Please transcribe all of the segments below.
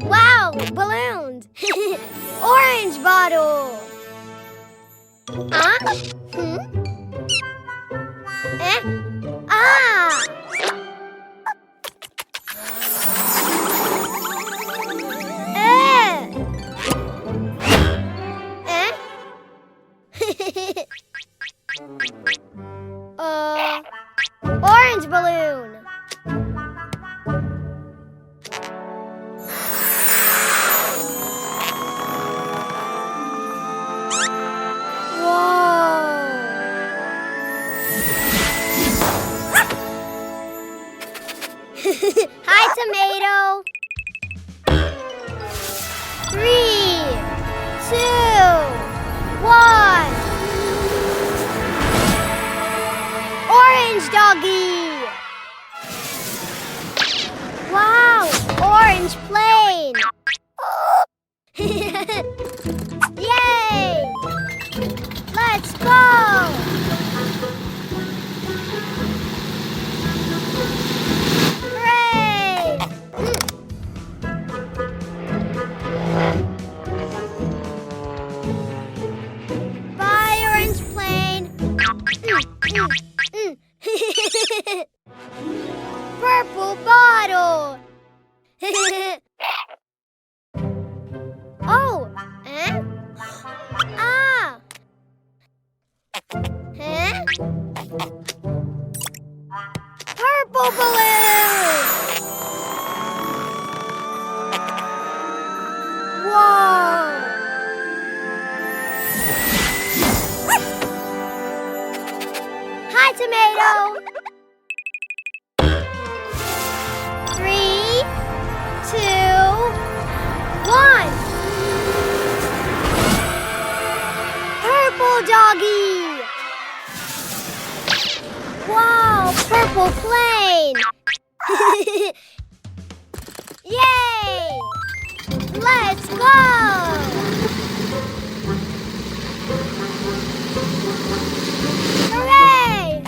Wow, balloons! Orange bottle! Huh? Eh? Ah! Orange balloon. Hi, tomato. 3, 2, 1. Orange doggy. Wow, orange plane. Yay! Let's go. Hooray! Bye, orange plane. Purple bottle. Oh, eh? Ah. Huh? Purple balloon. Whoa. Hi, tomato. 3, 2, 1. Purple doggy. Wow, purple plane. Yay! Let's go. Hooray!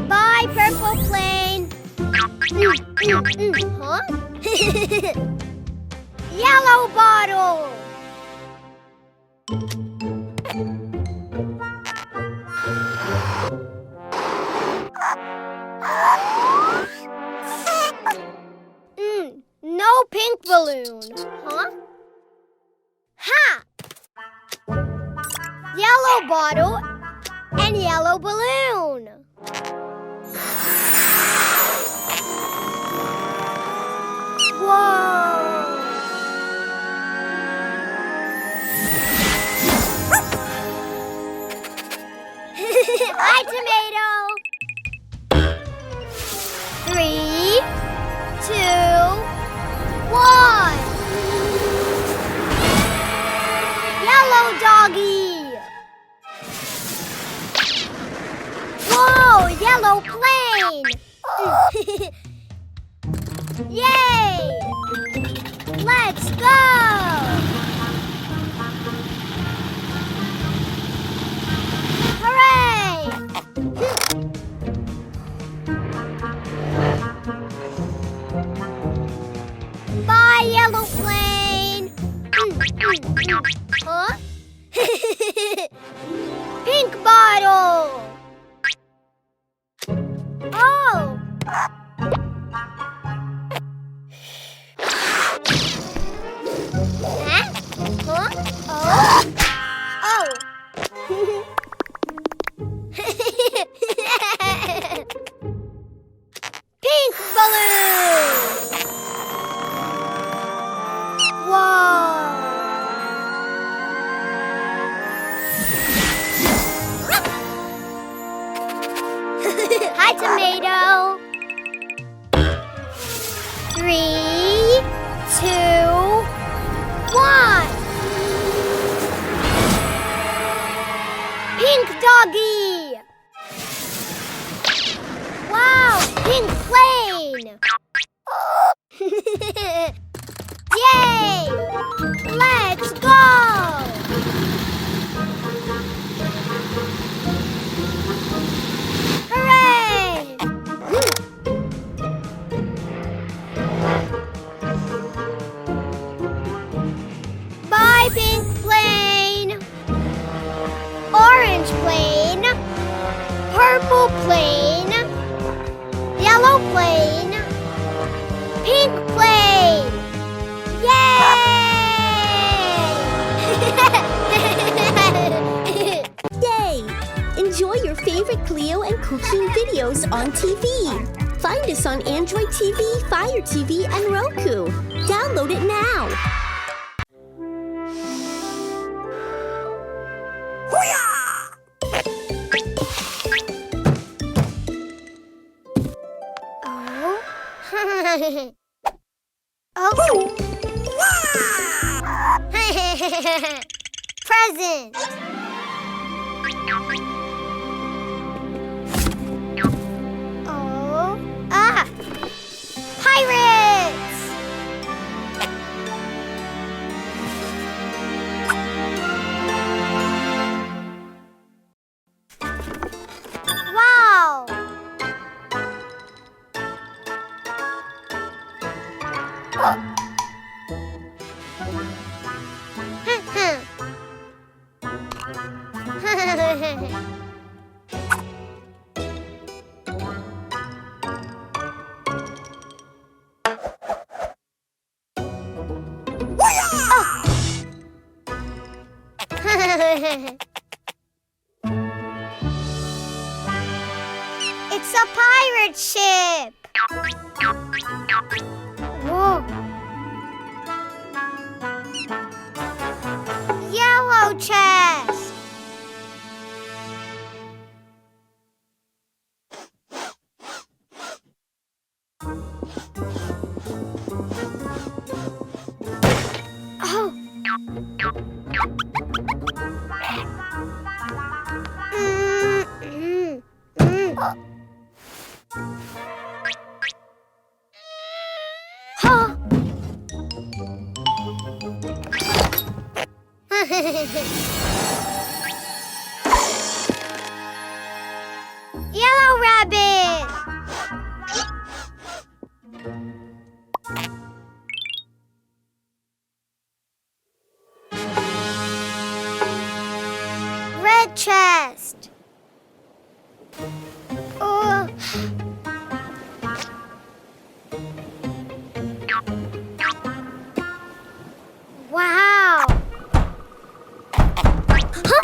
Bye, purple plane. Huh? Yellow bottle. No pink balloon. Huh? Ha! Yellow bottle and yellow balloon. Whoa! Hi, tomato. 3, 2, 1. Yellow doggy. Whoa, yellow plane. Yay! Let's go. Hooray! Bye, yellow plane. Huh? Pink bottle. Oh. Huh? Huh? Oh. Oh. Pink balloon. Whoa. Hi, tomato. 3, 2, 1. Pink doggy. Wow, pink plane. Yay! Let's go. Pink plane. Orange plane. Purple plane. Yellow plane. Pink plane. Yay! Yay! Enjoy your favorite Cleo and Cuquín videos on TV. Find us on Android TV, Fire TV, and Roku. Download it now. Oh. Present. Oh. Ah. Pirates. Wow. It's a pirate ship. Whoa. Yellow chest. Oh. Huh. Yellow rabbit. Red chest. Oh. Wow. Huh?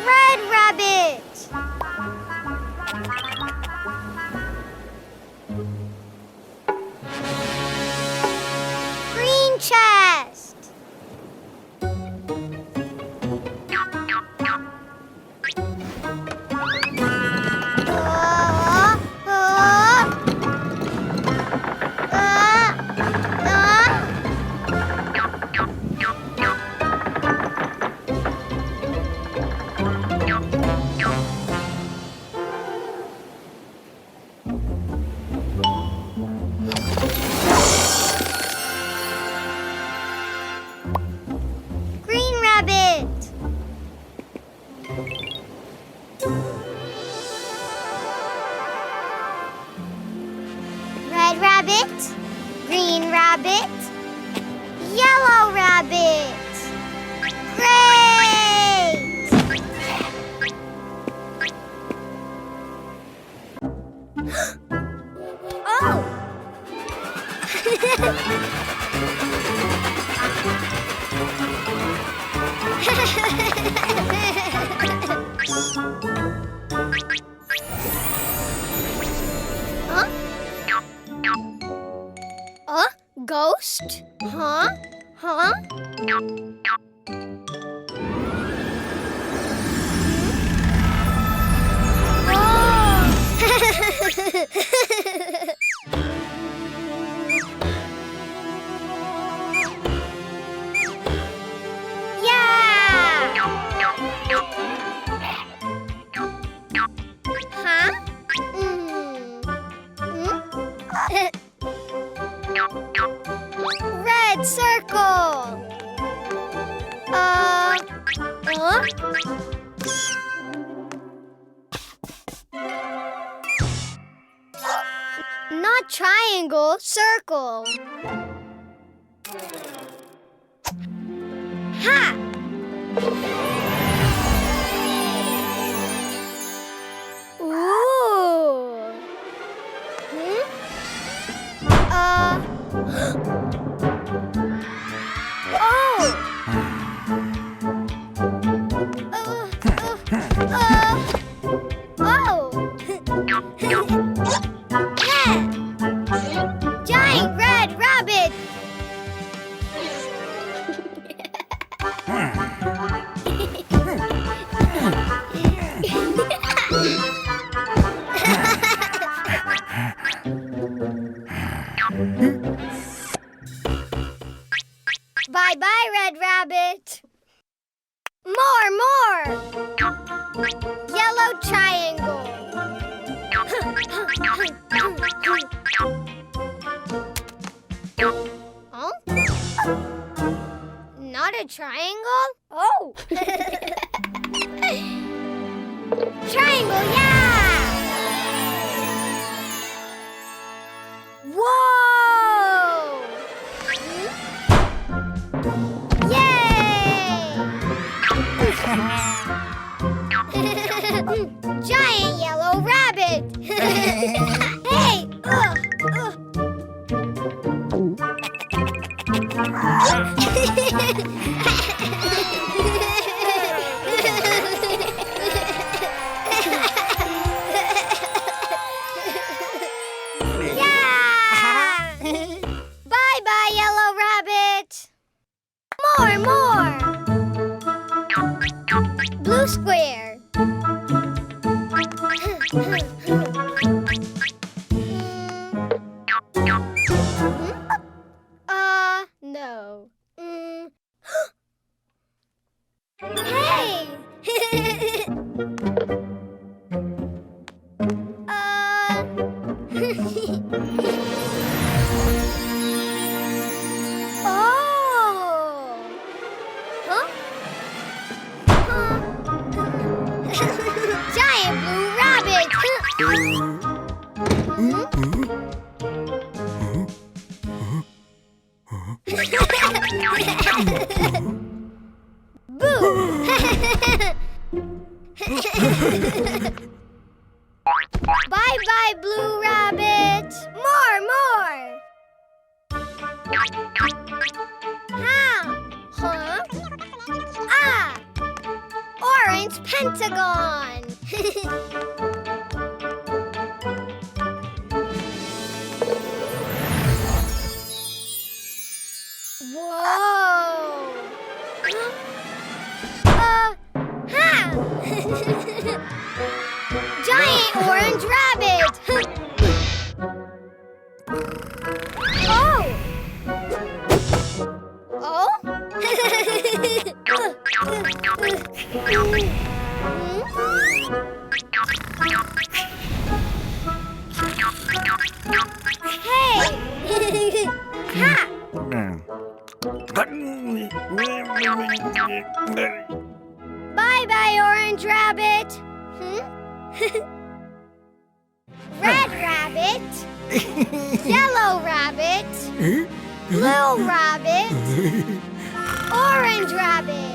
Red rabbit. Green chest. Green rabbit. Red rabbit. Green rabbit. Yellow rabbit. Great! Oh! Huh? Ghost? Huh? Huh? Yeah! Huh? Red circle. triangle, circle. Ha! Ooh. Yeah! Giant red rabbit! Bye-bye, Red Rabbit. More! Yellow triangle. Huh? Not a triangle? Oh! Triangle, yeah! Whoa! Yay! Giant yellow rabbit! Hey! Bye-bye, yellow rabbit! More! Blue square. No. Hey! Oh! Huh? Giant blue rabbit! Boo! Bye-bye, blue rabbit! More! How? Huh? Ah! Orange pentagon! Whoa! Ha! Giant orange rabbit! Oh! Oh? Hey! Ha! Bye-bye, orange rabbit. Red rabbit. Yellow rabbit. Blue rabbit. Orange rabbit.